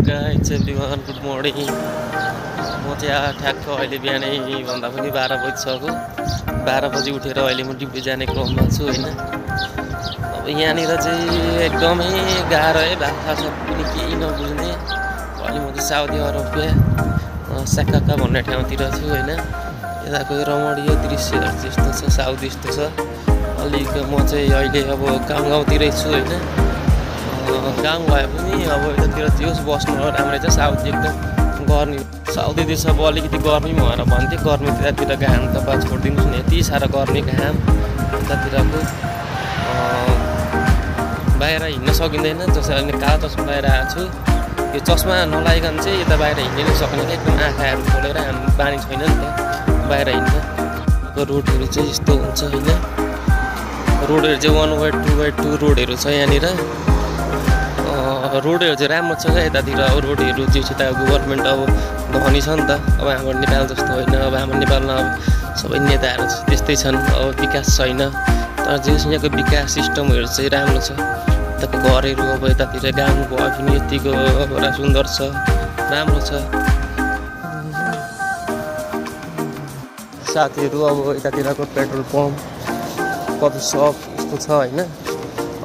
Guys everyone good morning. म चाहिँ ठ्याक्क अहिले बिहानै भन्दा पनि 12 बजिसक्यो। 12 बजी उठेर अहिले म ड्युटी जाने क्रममा छु होइन। अब यहाँनिर चाहिँ एकदमै गाह्रो है, भाषा सब पनि केही नबुझ्ने। अहिले म चाहिँ साउदी अरबिया साकाका भन्ने ठाउँतिर छु होइन। यताको रमणीय दृश्यहरू जस्तो छ, साउथ यस्तो छ। अलिक म चाहिँ अहिले अब गाउँतिरै छु होइन। गाउँ भए पनि अब यतातिर त्यो बस्नु राम्रै छ। साउथ एकदम गर्मी, साउदी देश अब अलिकति गर्मी भएर भन्थ्यो। गर्मी त्यतातिर घाम त बा छोडिदिनुहोस् न, यति साह्रो गर्मी घाम यतातिरको। बाहिर हिँड्न सकिँदैन। जसरी अहिले कालो चस्मा लगाएर आएको छु। यो चस्मा नलाइकन चाहिँ यता बाहिर हिँड्नै नसक्ने क्या, एकदम आँखाहरू खोलेर हामी बानी छैन नि त बाहिर हिँड्न। रोडहरू चाहिँ यस्तो हुन्छ होइन। रोडहरू चाहिँ 1 वे 2 वे 2 रोडहरू छ यहाँनिर। रोडहरू चाहिँ राम्रो छ क्या यतातिर। अब रोडहरू चाहिँ यता गभर्मेन्ट अब धनी छ नि त। अब हाम्रो नेपाल जस्तो होइन। अब हाम्रो नेपालमा अब सबै नेताहरू त्यस्तै छन्, अब विकास छैन। तर जे यहाँको विकास सिस्टमहरू चाहिँ राम्रो छ। यताको घरहरू अब यतातिर गाउँ भए पनि यतिको सुन्दर छ, राम्रो छ। साथीहरू अब यतातिरको पेट्रोल पम्प कफी सप यस्तो छ होइन।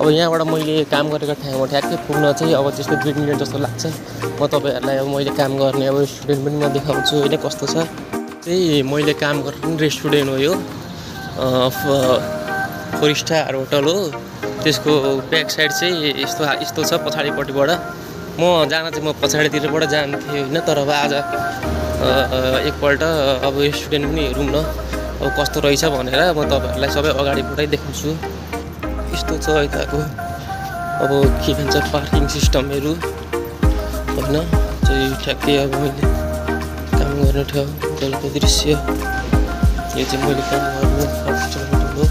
अब यहाँबाट मैले काम गरेको ठाउँमा ठ्याक्कै पुग्न चाहिँ अब त्यस्तै 2 मिनट जस्तो लाग्छ। म तपाईँहरूलाई अब मैले काम गर्ने अब रेस्टुरेन्ट पनि म देखाउँछु होइन कस्तो छ। त्यही मैले काम गर्ने रेस्टुरेन्ट हो यो, 4 स्टार होटल हो। त्यसको ब्याक साइड चाहिँ यस्तो छ पछाडिपट्टिबाट। म पछाडितिरबाट जान्थेँ होइन। तर अब आज एकपल्ट अब रेस्टुरेन्ट पनि हेरौँ न अब कस्तो रहेछ भनेर म तपाईँहरूलाई सबै अगाडिबाटै देखाउँछु। यस्तो छ यताको अब के भन्छ पार्किङ सिस्टमहरू होइन। चाहिँ ठ्याक्कै अब मैले काम गर्ने ठाउँ होटलको दृश्य। यो चाहिँ मैले काम गर्ने फर्स्ट होटल हो।